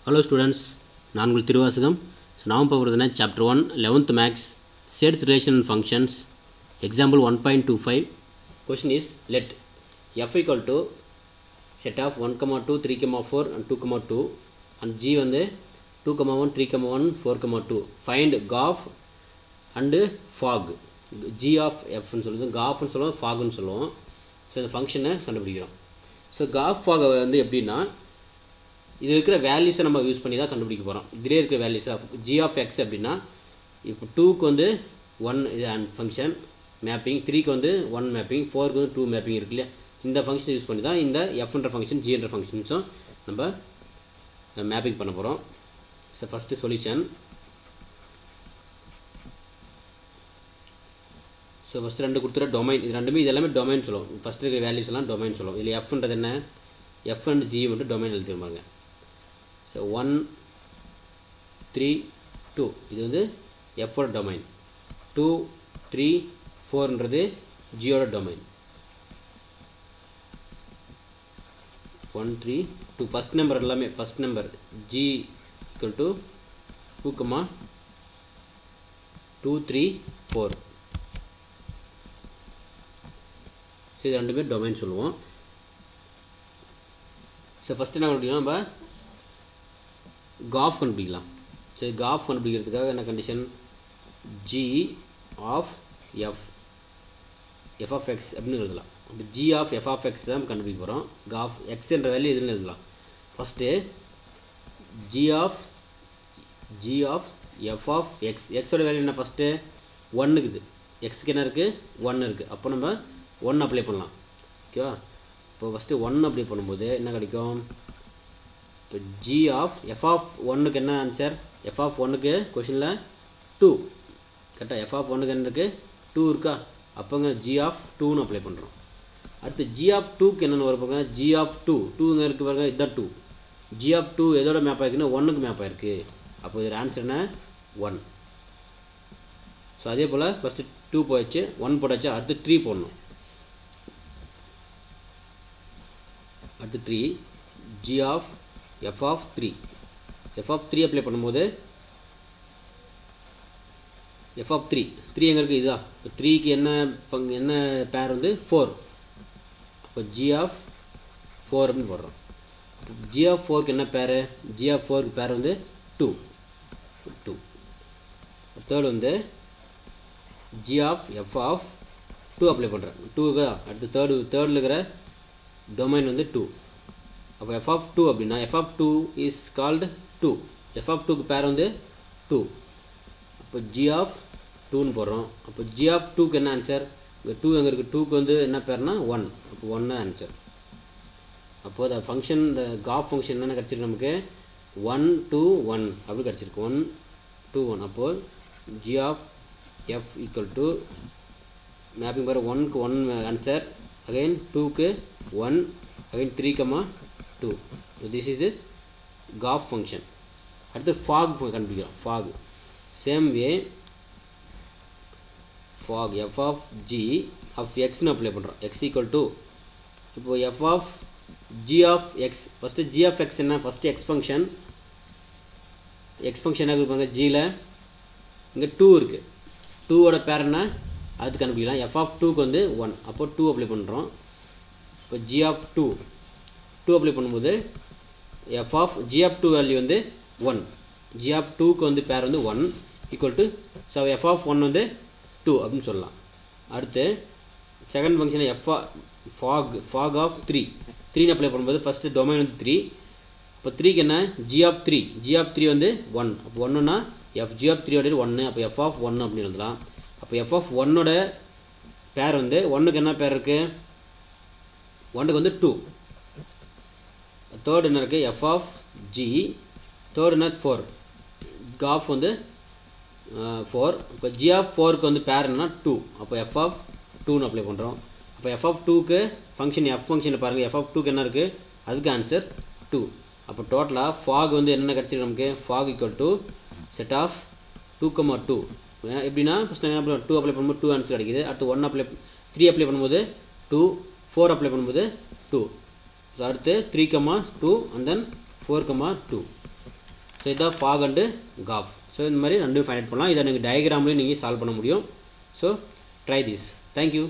Hello students, நான் உங்கள் திருவாசகம். நாம் பார்க்குறதுனா chapter 1 11th max sets relation and functions example 1.25. Question is let f equal to set of 1, 2, 3, 4 and 2, 2 and g வந்து 2, 1, 3, 1, 4, 2. Find GOF and fog. G of f ன்னு சொல்லுது, GOF ன்னு சொல்லுவோம், fog ன்னு சொல்லுவோம். ஸோ இந்த ஃபங்க்ஷனை கண்டுபிடிக்கிறோம். ஸோ GOF fog வந்து எப்படின்னா இது இருக்கிற வேல்யூஸை நம்ம யூஸ் பண்ணி தான் கண்டுபிடிக்க போகிறோம். இதிலே இருக்கிற வேல்யூஸ் g of x அப்படின்னா இப்போ 2க்கு வந்து 1 இது அண்ட் ஃபங்க்ஷன் மேப்பிங், 3க்கு வந்து 1 மேப்பிங், 4க்கு வந்து 2 மேப்பிங் இருக்கு இல்லையா. இந்த ஃபங்க்ஷன் யூஸ் பண்ணி தான் இந்த எஃப்ன்ற ஃபங்க்ஷன் ஜின்ற ஃபங்க்ஷன்ஸும் நம்ம மேப்பிங் பண்ண போகிறோம். So first solution. So first ரெண்டு கொடுத்துற டொமைன், இது ரெண்டுமே இது எல்லாமே டொமைன் சொல்லுவோம். ஃபஸ்ட்டு இருக்கிற வேல்யூஸ் எல்லாம் டொமைன் சொல்லுவோம். இதில் எஃப்ன்றது என்ன, எஃப் அண்ட் ஜி மட்டும் டொமைன் எழுதிருப்பாங்க. ஸோ 1, 3, 2 இது வந்து எஃபோட டொமைன், 2, 3, 4ன்றது ஜியோட டொமைன். 1, 3, 2 ஃபஸ்ட் நம்பர் எல்லாமே first number G equal to 2, 2, 3, 4. So இது ரெண்டுமே டொமைன் சொல்லுவோம். ஸோ ஃபஸ்ட்டு என்ன கண்டுபிடிக்கலாம், நம்ம GOF கண்டுபிடிக்கலாம். சரி, GOF கண்டுபிடிக்கிறதுக்காக என்ன condition, g of f of x அப்படின்னு எழுதலாம். அப்போ g of f of x தான் கண்டுபிடிக்க போகிறோம். GOF x என்ற வேல்யூ எதுன்னு எழுதலாம். First g of f of x, xோட வேல்யூ என்ன, ஃபஸ்ட்டு 1 இருக்குது, xக்கு என்ன இருக்குது 1 இருக்குது. அப்போ நம்ம 1 அப்ளை பண்ணலாம். ஓகேவா. இப்போ ஃபஸ்ட்டு 1 அப்ளை பண்ணும்போது என்ன கிடைக்கும், இப்போ g of f of 1க்கு என்ன ஆன்சர், f of 1க்கு கொஷனில் 2 கரெக்டாக, f of 1க்கு என்ன இருக்குது 2 இருக்கா. அப்போங்க g of 2ன்னு அப்ளை பண்ணுறோம். அடுத்து g of 2க்கு என்னென்னு வரப்போங்க, g of 2ங்க இருக்குது பாருங்க, இதுதான் 2. g of 2 எதோட மேப் ஆகிருக்குன்னா 1க்கு மேப் ஆகிருக்கு. அப்போ இதோட ஆன்சர் என்ன 1. ஸோ அதே போல் ஃபஸ்ட்டு 2 போயிடுச்சு, 1 போட்டாச்சு, அடுத்து 3 போடணும். அடுத்து 3 g of f of 3, f of 3 apply பண்ணும்போது f of 3 எங்கே இருக்குது, இதுதான். இப்போ 3க்கு என்ன பேர் வந்து 4. இப்போ g of 4 அப்படின்னு போடுறோம். g of 4க்கு என்ன பேர், g of 4க்கு பேர் வந்து 2. தேர்டு வந்து g of f of 2 apply பண்ணுறேன், 2க்கு. அடுத்து தேர்டில் இருக்கிற டொமைன் வந்து 2. அப்போ f of 2 அப்படின்னா f of 2 is called 2. f of 2க்கு பேர் வந்து 2. அப்போ g of 2ன்னு போடுறோம். அப்போ g of 2க்கு என்ன ஆன்சர், இங்கே 2 எங்கே இருக்குது, 2க்கு வந்து என்ன பேர்னா 1. அப்போ 1 ஆன்சர். அப்போது அந்த ஃபங்க்ஷன், இந்த GOF ஃபங்க்ஷன் என்னென்ன கிடச்சிருக்கு நமக்கு, 1, 2, 1 அப்படி கிடச்சிருக்கு. 1, 2, 1. அப்போது g of f equal to mapping பாரு, 1க்கு 1 ஆன்சர், அகைன் 2க்கு 1, again 3, 2. So this is the GOF function. அடுத்து fog கண்டுபிடிக்கிறோம். fog same way fog f of g of x னு அப்ளை பண்ணுறோம். x equal to இப்போ f of g of x, first g of x என்ன, first x function என்ன கொடுப்பாங்க, gயில் இங்கே 2 இருக்குது, 2ஓட பேர் என்ன அது கண்டுபிடிக்கலாம். f of 2க்கு வந்து 1, அப்போ 2 அப்ளை பண்ணுறோம். இப்போ g of 2 அப்ளை பண்ணும்போது f of g of 2 value வந்து 1, g of 2க்கு வந்து பேர் வந்து 1 equal to, so f of 1 வந்து 2 அப்படின்னு சொல்லலாம். அடுத்து second function fog of 3 apply பண்ணும்போது ஃபஸ்ட்டு டொமைன் வந்து 3. இப்போ 3க்கு என்ன g of 3 வந்து 1. அப்போ 1ன்னா g of 3 ஓட 1, அப்போ f of 1 அப்படின்னு எழுதலாம். அப்போ f of 1ஓட பேர் வந்து 1க்கு என்ன பேர் இருக்குது, 1க்கு வந்து 2. தேர்டு என்ன இருக்குது, f of g, தேர்டு என்ன 4, GOF வந்து 4. இப்போ g of 4க்கு வந்து பேர் என்னன்னா 2. அப்போ f of 2ன்னு அப்ளை பண்ணுறோம். அப்போ f of 2க்கு ஃபங்க்ஷன் f ஃபங்க்ஷனில் பாருங்கள், f of 2க்கு என்ன இருக்குது, அதுக்கு ஆன்சர் 2. அப்போ டோட்டலாக fog வந்து என்னென்ன கிடச்சிருக்கு நமக்கு, fog equal to set of 2, 2. எப்படின்னா ஃபஸ்ட் 2 அப்ளை பண்ணும்போது 2 ஆன்சர் கிடைக்குது. அடுத்து 3 அப்ளை பண்ணும்போது 2, 4 அப்ளை பண்ணும்போது 2. So அடுத்து 3, 2 and then 4, 2. ஸோ இதான் ஃபாக் அண்டு காஃப். ஸோ இந்த மாதிரி ரெண்டும் ஃபைண்ட் அவுட் பண்ணலாம். இதை நீங்கள் டயக்ராம்லேயும் நீங்கள் சால்வ் பண்ண முடியும். So try this. தேங்க்யூ.